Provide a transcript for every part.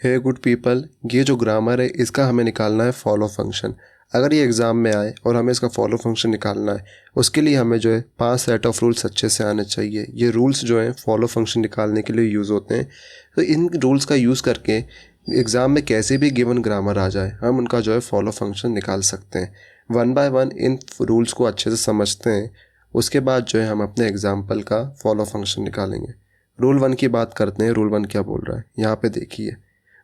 हे good people, ये जो grammar है इसका हमें निकालना है फॉलो फंक्शन। अगर ये एग्ज़ाम में आए और हमें इसका फॉलो फंक्शन निकालना है, उसके लिए हमें जो है 5 सेट ऑफ रूल्स अच्छे से आने चाहिए। ये रूल्स जो हैं फॉलो फंक्शन निकालने के लिए यूज़ होते हैं। तो इन रूल्स का यूज़ करके एग्ज़ाम में कैसे भी गिवन ग्रामर आ जाए, हम उनका जो है फॉलो फंक्शन निकाल सकते हैं। One by one in rules को अच्छे से समझते हैं, उसके बाद जो है हम अपने एग्जाम्पल का फॉलो फंक्शन निकालेंगे। रूल 1 की बात करते हैं। रूल 1 क्या बोल रहा है, यहाँ पे देखिए।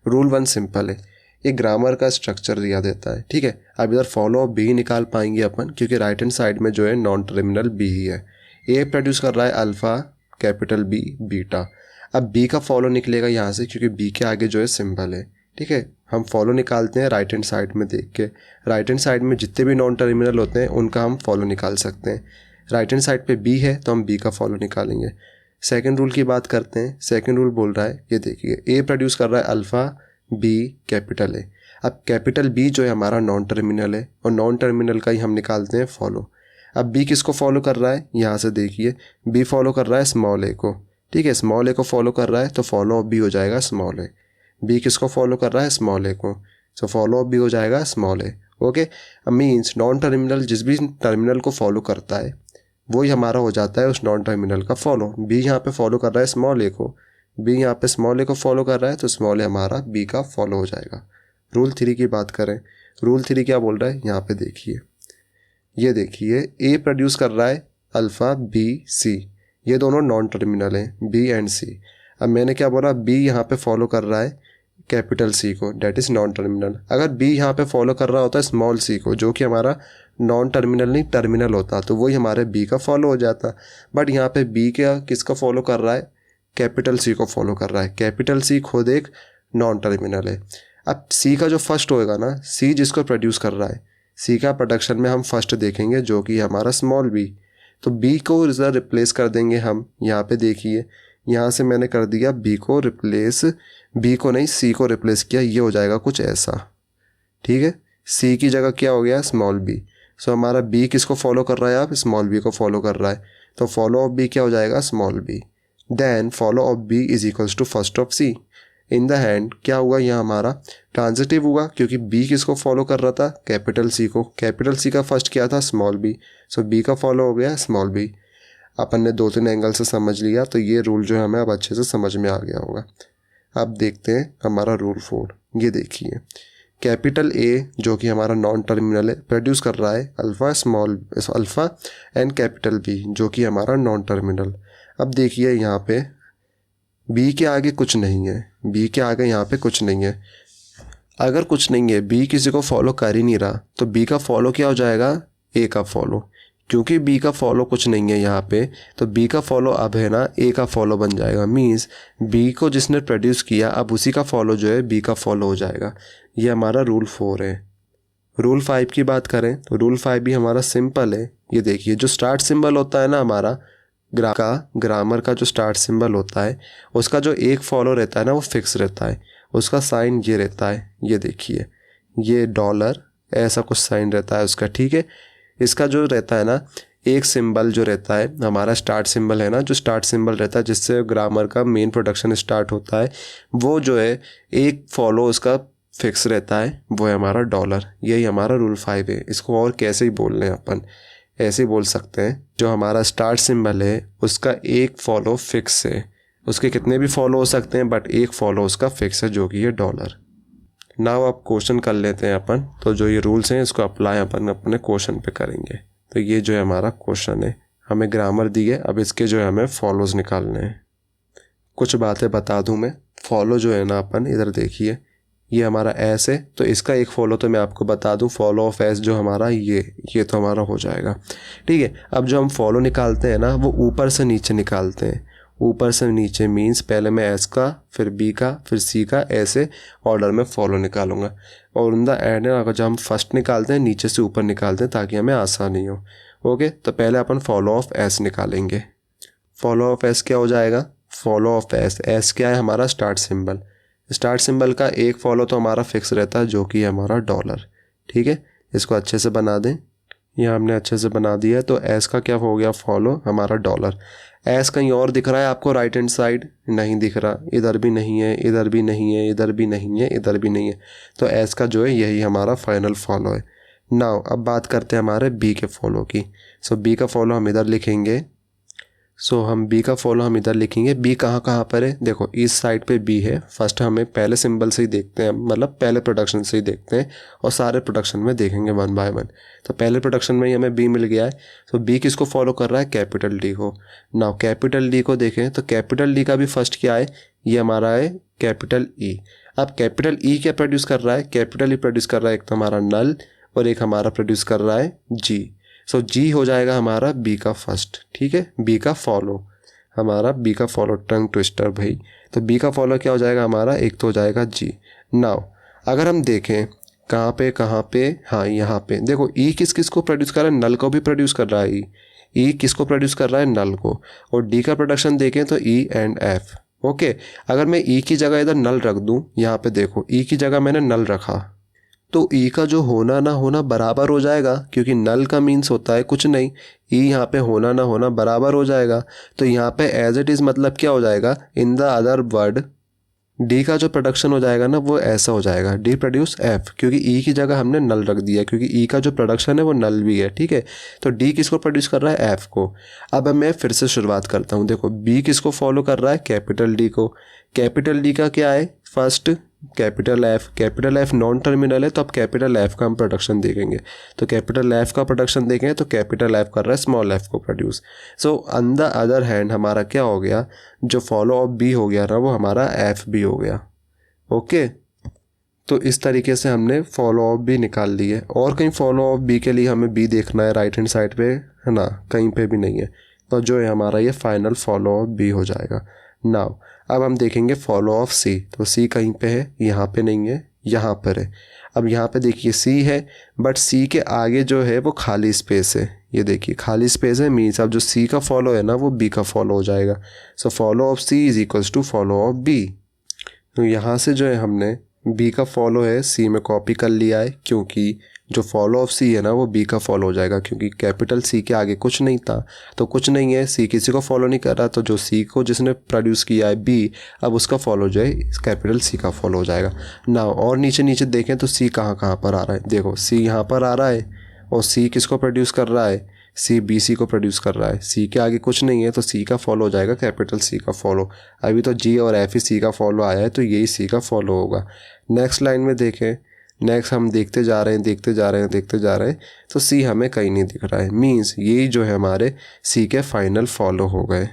रूल 1 सिंपल है, ये ग्रामर का स्ट्रक्चर दिया देता है, ठीक है। अब इधर फॉलो ऑफ बी निकाल पाएंगे अपन, क्योंकि राइट हैंड साइड में जो है नॉन टर्मिनल बी ही है। ए प्रोड्यूस कर रहा है अल्फ़ा, कैपिटल बी, बीटा। अब बी का फॉलो निकलेगा यहाँ से, क्योंकि बी के आगे जो है सिंबल है, ठीक है। हम फॉलो निकालते हैं राइट हैंड साइड में देख के। राइट हैंड साइड में जितने भी नॉन टर्मिनल होते हैं उनका हम फॉलो निकाल सकते हैं। राइट हैंड साइड पे बी है तो हम बी का फॉलो निकालेंगे। सेकंड रूल की बात करते हैं। सेकंड रूल बोल रहा है, ये देखिए, ए प्रोड्यूस कर रहा है अल्फ़ा, बी कैपिटल है। अब कैपिटल बी जो है हमारा नॉन टर्मिनल है, और नॉन टर्मिनल का ही हम निकालते हैं फॉलो। अब बी किसको फॉलो कर रहा है, यहाँ से देखिए, बी फॉलो कर रहा है स्मॉल ए को, ठीक है। स्मॉल ए को फॉलो कर रहा है तो फॉलो ऑफ बी हो जाएगा स्मॉल ए। बी किसको फॉलो कर रहा है, स्मॉल ए को, सो फॉलो ऑफ बी हो जाएगा स्मॉल ए। ओके, अब मीन्स नॉन टर्मिनल जिस भी टर्मिनल को फॉलो करता है वही हमारा हो जाता है उस नॉन टर्मिनल का फॉलो। बी यहाँ पे फॉलो कर रहा है स्मॉल ए को, बी यहाँ पे स्मॉल ए को फॉलो कर रहा है तो स्मॉल ए हमारा बी का फॉलो हो जाएगा। रूल 3 की बात करें। रूल 3 क्या बोल रहा है, यहाँ पे देखिए, ये देखिए, ए प्रोड्यूस कर रहा है अल्फ़ा, बी, सी। ये दोनों नॉन टर्मिनल हैं, बी एंड सी। अब मैंने क्या बोला, बी यहाँ पे फॉलो कर रहा है कैपिटल सी को, डेट इज़ नॉन टर्मिनल। अगर बी यहाँ पे फॉलो कर रहा होता है स्मॉल सी को, जो कि हमारा नॉन टर्मिनल नहीं टर्मिनल होता, तो वही हमारे बी का फॉलो हो जाता। बट यहाँ पे बी क्या किसका फॉलो कर रहा है, कैपिटल सी को फॉलो कर रहा है। कैपिटल सी खुद एक नॉन टर्मिनल है। अब सी का जो फर्स्ट होएगा ना, सी जिसको प्रोड्यूस कर रहा है, सी का प्रोडक्शन में हम फर्स्ट देखेंगे जो कि हमारा स्मॉल बी। तो बी को इधर रिप्लेस कर देंगे हम। यहाँ पे देखिए, यहाँ से मैंने कर दिया बी को रिप्लेस, बी को नहीं सी को रिप्लेस किया। ये हो जाएगा कुछ ऐसा, ठीक है। सी की जगह क्या हो गया, स्मॉल बी। सो हमारा बी किसको फॉलो कर रहा है, आप स्मॉल बी को फॉलो कर रहा है, तो फॉलो ऑफ बी क्या हो जाएगा, small B. Then follow of B is equals to first of C. In the hand क्या हुआ, यहाँ हमारा ट्रांजिटिव हुआ, क्योंकि बी किसको फॉलो कर रहा था, कैपिटल सी को। कैपिटल सी का फर्स्ट क्या था, स्मॉल बी। सो बी का फॉलो हो गया स्मॉल बी। अपन ने 2-3 एंगल से समझ लिया, तो ये रूल जो है हमें अब अच्छे से समझ में आ गया होगा। अब देखते हैं हमारा रूल 4। ये देखिए, कैपिटल ए जो कि हमारा नॉन टर्मिनल है, प्रोड्यूस कर रहा है alpha, small alpha and capital B जो कि हमारा नॉन टर्मिनल। अब देखिए यहाँ पे बी के आगे कुछ नहीं है, बी के आगे यहाँ पे कुछ नहीं है। अगर कुछ नहीं है, बी किसी को फॉलो कर ही नहीं रहा, तो बी का फॉलो क्या हो जाएगा, ए का फॉलो। क्योंकि बी का फॉलो कुछ नहीं है यहाँ पे, तो बी का फॉलो अब है ना ए का फॉलो बन जाएगा। मींस बी को जिसने प्रोड्यूस किया अब उसी का फॉलो जो है बी का फॉलो हो जाएगा। ये हमारा रूल 4 है। रूल 5 की बात करें तो रूल 5 भी हमारा सिंपल है। ये देखिए, जो स्टार्ट सिंबल होता है ना हमारा ग्रामर का जो स्टार्ट सिंबल होता है, उसका जो एक फॉलो रहता है ना वो फिक्स रहता है। उसका साइन ये रहता है, ये देखिए, ये डॉलर ऐसा कुछ साइन रहता है उसका, ठीक है। इसका जो रहता है ना एक सिंबल जो रहता है, हमारा स्टार्ट सिंबल है ना, जो स्टार्ट सिंबल रहता है जिससे ग्रामर का मेन प्रोडक्शन स्टार्ट होता है, वो जो है एक फॉलो उसका फिक्स रहता है, वो है हमारा डॉलर। यही हमारा रूल 5 है। इसको और कैसे ही बोल रहे हैं अपन, ऐसे ही बोल सकते हैं, जो हमारा स्टार्ट सिंबल है उसका एक फॉलो फिक्स है। उसके कितने भी फॉलो हो सकते हैं, बट एक फॉलो उसका फिक्स है जो कि है डॉलर। नाउ आप क्वेश्चन कर लेते हैं अपन। तो जो ये रूल्स हैं इसको अप्लाई अपन अपने क्वेश्चन पे करेंगे। तो ये जो है हमारा क्वेश्चन है, हमें ग्रामर दी है, अब इसके जो है हमें फॉलोज निकालने हैं। कुछ बातें बता दूं मैं। फॉलो जो है ना अपन, इधर देखिए, ये हमारा एस है, तो इसका एक फॉलो तो मैं आपको बता दूं, फॉलो ऑफ एस जो हमारा ये तो हमारा हो जाएगा, ठीक है। अब जो हम फॉलो निकालते हैं ना वो ऊपर से नीचे निकालते हैं। ऊपर से नीचे मीन्स पहले मैं एस का, फिर बी का, फिर सी का, ऐसे ऑर्डर में फॉलो निकालूंगा। और इन द एंड अगर जब हम फर्स्ट निकालते हैं नीचे से ऊपर निकालते हैं ताकि हमें आसानी हो। ओके, तो पहले अपन फॉलो ऑफ एस निकालेंगे। फॉलो ऑफ एस क्या हो जाएगा, फॉलो ऑफ एस, एस क्या है हमारा स्टार्ट सिंबल। स्टार्ट सिंबल का एक फॉलो तो हमारा फिक्स रहता है जो कि हमारा डॉलर, ठीक है। इसको अच्छे से बना दें। ये हमने अच्छे से बना दिया है। तो एस का क्या हो गया फॉलो हमारा डॉलर। एस कहीं और दिख रहा है आपको राइट हैंड साइड? नहीं दिख रहा, इधर भी नहीं है, इधर भी नहीं है, इधर भी नहीं है, इधर भी नहीं है। तो एस का जो है यही हमारा फाइनल फॉलो है। नाउ अब बात करते हैं हमारे बी के फॉलो की। सो बी का फॉलो हम इधर लिखेंगे। हम बी का फॉलो हम इधर लिखेंगे। बी कहाँ कहाँ पर है? देखो इस साइड पे बी है। फर्स्ट हमें पहले सिंबल से ही देखते हैं, मतलब पहले प्रोडक्शन से ही देखते हैं और सारे प्रोडक्शन में देखेंगे वन बाय वन। तो पहले प्रोडक्शन में ही हमें बी मिल गया है। तो बी किसको फॉलो कर रहा है? कैपिटल डी को। नाउ कैपिटल डी को देखें तो कैपिटल डी का भी फर्स्ट क्या है? ये हमारा है कैपिटल ई। अब कैपिटल ई क्या प्रोड्यूस कर रहा है? कैपिटल ई प्रोड्यूस कर रहा है एक तो हमारा नल और एक हमारा प्रोड्यूस कर रहा है जी। सो जी हो जाएगा हमारा बी का फर्स्ट, ठीक है, बी का फॉलो, हमारा बी का फॉलो टंग ट्विस्टर भाई। तो बी का फॉलो क्या हो जाएगा हमारा? एक तो हो जाएगा जी। नाउ अगर हम देखें कहाँ पे, हाँ यहाँ पे देखो ई किस किस को प्रोड्यूस कर रहा है? नल को भी प्रोड्यूस कर रहा है। ई किसको प्रोड्यूस कर रहा है? नल को। और डी का प्रोडक्शन देखें तो ई एंड एफ। ओके, अगर मैं ई की जगह इधर नल रख दूँ, यहाँ पे देखो ई की जगह मैंने नल रखा, तो ई का जो होना ना होना बराबर हो जाएगा, क्योंकि नल का मीन्स होता है कुछ नहीं, ई यहाँ पे होना ना होना बराबर हो जाएगा। तो यहाँ पे एज इट इज़ मतलब क्या हो जाएगा? In the other word D का जो प्रोडक्शन हो जाएगा ना वो ऐसा हो जाएगा, डी प्रोड्यूस एफ, क्योंकि ई की जगह हमने नल रख दिया, क्योंकि ई का जो प्रोडक्शन है वो नल भी है, ठीक है। तो डी किसको प्रोड्यूस कर रहा है? एफ को। अब मैं फिर से शुरुआत करता हूँ। देखो बी किसको फॉलो कर रहा है? कैपिटल डी को। कैपिटल डी का क्या है? First capital F. Capital F non terminal है, तो अब कैपिटल एफ का हम प्रोडक्शन देखेंगे। तो कैपिटल एफ का प्रोडक्शन देखें तो कैपिटल एफ कर रहा है स्मॉल एफ को produce. So on the other hand हमारा क्या हो गया? जो फॉलो ऑफ बी हो गया ना वो हमारा एफ बी हो गया। ओके, तो इस तरीके से हमने फॉलो ऑफ बी निकाल ली है। और कहीं फॉलो ऑफ बी के लिए हमें बी देखना है राइट हैंड साइड पे, है ना? कहीं पे भी नहीं है। तो जो है हमारा ये फाइनल फॉलो ऑफ बी हो जाएगा। नाउ अब हम देखेंगे फॉलो ऑफ सी। तो सी कहीं पे है? यहाँ पे नहीं है, यहाँ पर है। अब यहाँ पे देखिए सी है, बट सी के आगे जो है वो खाली स्पेस है। ये देखिए खाली स्पेस है, मीन्स अब जो सी का फॉलो है ना वो बी का फॉलो हो जाएगा। So follow of C is equals to follow of B. तो यहाँ से जो है हमने बी का फॉलो है सी में कॉपी कर लिया है, क्योंकि जो फॉलो ऑफ सी है ना वो बी का फॉलो हो जाएगा, क्योंकि कैपिटल सी के आगे कुछ नहीं था। तो कुछ नहीं है, सी किसी को फॉलो नहीं कर रहा, तो जो सी को जिसने प्रोड्यूस किया है बी, अब उसका फॉलो जो है कैपिटल सी का फॉलो हो जाएगा ना। और नीचे नीचे देखें तो सी कहाँ कहाँ पर आ रहा है? देखो सी यहाँ पर आ रहा है, और सी किसको प्रोड्यूस कर रहा है? सी बी सी को प्रोड्यूस कर रहा है। सी के आगे कुछ नहीं है, तो सी का फॉलो हो जाएगा कैपिटल सी का फॉलो। अभी तो जी और एफ ही सी का फॉलो आया है, तो यही सी का फॉलो होगा। नेक्स्ट लाइन में देखें, नेक्स्ट हम देखते जा रहे हैं, तो सी हमें कहीं नहीं दिख रहा है, मीन्स यही जो है हमारे सी के फाइनल फॉलो हो गए।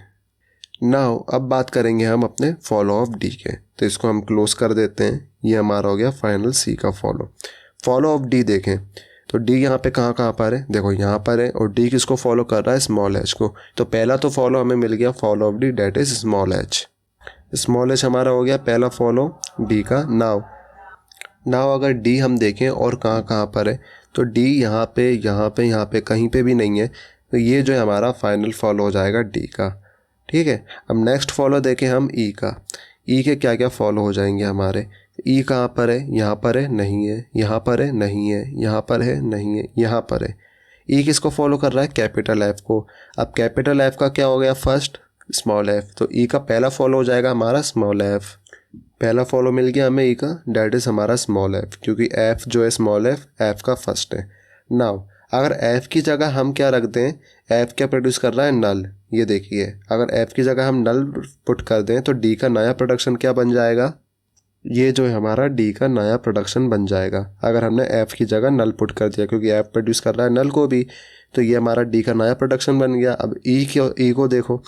नाउ अब बात करेंगे हम अपने फॉलो ऑफ डी के। तो इसको हम क्लोज कर देते हैं। ये हमारा हो गया फाइनल सी का फॉलो ऑफ डी देखें तो डी यहाँ पे कहाँ कहाँ पर है? देखो यहाँ पर है, और डी किसको फॉलो कर रहा है? स्मॉल एच को। तो पहला तो फॉलो हमें मिल गया follow of D, that is small h. Small h हमारा हो गया पहला फॉलो डी का। नाउ अगर डी हम देखें और कहाँ कहाँ पर है, तो डी यहाँ पे कहीं पे भी नहीं है। तो ये जो है हमारा फाइनल फॉलो हो जाएगा डी का, ठीक है। अब नेक्स्ट फॉलो देखें हम ई का। ई के क्या क्या फॉलो हो जाएंगे हमारे? ई कहाँ पर है? यहाँ पर है, नहीं है, यहाँ पर है, नहीं है, यहाँ पर है, नहीं है, यहाँ पर है। ई किसको फॉलो कर रहा है? कैपिटल एफ को। अब कैपिटल एफ का क्या हो गया? First small F. तो ई का पहला फॉलो हो जाएगा हमारा स्मॉल एफ। पहला फॉलो मिल गया हमें ई का, डेट इज़ हमारा स्मॉल एफ, क्योंकि एफ जो है स्मॉल एफ का फर्स्ट है। नाउ अगर एफ की जगह हम क्या रख दें? एफ क्या प्रोड्यूस कर रहा है? नल। ये देखिए अगर एफ की जगह हम नल पुट कर दें तो डी का नया प्रोडक्शन क्या बन जाएगा? ये जो है हमारा डी का नया प्रोडक्शन बन जाएगा, अगर हमने एफ की जगह नल पुट कर दिया, क्योंकि एफ प्रोड्यूस कर रहा है नल को भी। तो ये हमारा डी का नया प्रोडक्शन बन गया। अब ई को देखो,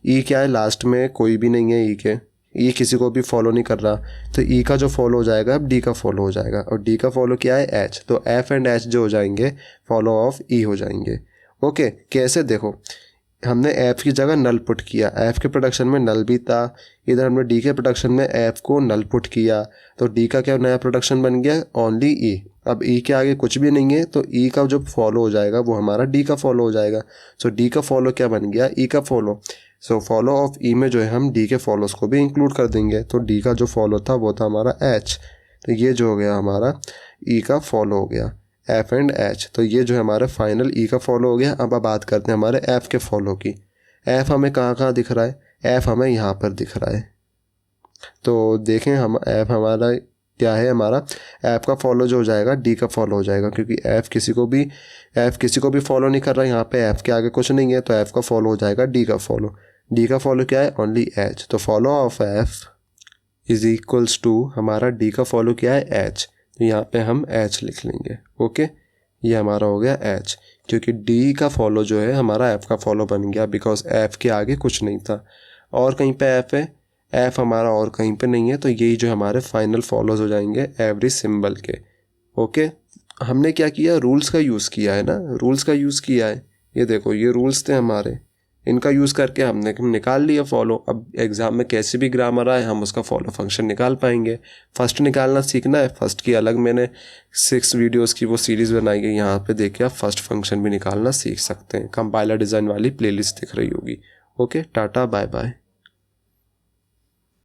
ई क्या है? लास्ट में कोई भी नहीं है ई के, ई किसी को भी फॉलो नहीं कर रहा। तो ई का जो फॉलो हो जाएगा अब डी का फॉलो हो जाएगा, और डी का फॉलो क्या है? एच। तो एफ एंड एच जो हो जाएंगे फॉलो ऑफ ई हो जाएंगे। ओके, कैसे? देखो हमने एफ की जगह नल पुट किया, एफ के प्रोडक्शन में नल भी था, इधर हमने डी के प्रोडक्शन में एफ को नल पुट किया, तो डी का क्या नया प्रोडक्शन बन गया? Only E. अब ई के आगे कुछ भी नहीं है, तो ई का जो फॉलो हो जाएगा वो हमारा डी का फॉलो हो जाएगा। सो डी का फॉलो क्या बन गया? ई का फॉलो। सो फॉलो ऑफ ई में जो है हम डी के फॉलोस को भी इंक्लूड कर देंगे। तो डी का जो फॉलो था वो था हमारा एच। तो ये जो हो गया हमारा ई का फॉलो हो गया। F and H. तो ये जो है हमारा फाइनल ई का फॉलो हो गया। अब बात करते हैं हमारे एफ़ के फॉलो की। एफ़ हमें कहाँ कहाँ दिख रहा है? एफ़ हमें यहाँ पर दिख रहा है। तो देखें हम एफ़ हमारा क्या है, हमारा ऐप का फॉलो जो हो जाएगा डी का फॉलो हो जाएगा, क्योंकि ऐप किसी को भी फॉलो नहीं कर रहा है। यहाँ पे ऐप के आगे कुछ नहीं है, तो ऐप का फॉलो हो जाएगा डी का फॉलो। डी का फॉलो क्या है? Only H. तो follow of F is equals to हमारा डी का फॉलो क्या है? एच। तो यहाँ पे हम एच लिख लेंगे। ओके, ये हमारा हो गया एच, क्योंकि डी का फॉलो जो है हमारा ऐप का फॉलो बन गया, बिकॉज ऐप के आगे कुछ नहीं था। और कहीं पे ऐप है, ऐप हमारा और कहीं पे नहीं है, तो यही जो हमारे फाइनल फॉलोज हो जाएंगे एवरी सिंबल के। ओके, हमने क्या किया? रूल्स का यूज़ किया है ना, रूल्स का यूज़ किया है। ये देखो, ये रूल्स थे हमारे, इनका यूज़ करके हमने निकाल लिया फॉलो। अब एग्ज़ाम में कैसे भी ग्रामर आए हम उसका फॉलो फंक्शन निकाल पाएंगे। फर्स्ट निकालना सीखना है, फर्स्ट की अलग मैंने 6 वीडियोस की वो सीरीज़ बनाई है, यहाँ पे देखिए आप फर्स्ट फंक्शन भी निकालना सीख सकते हैं। कंपाइलर डिज़ाइन वाली प्लेलिस्ट दिख रही होगी। Okay, tata bye bye.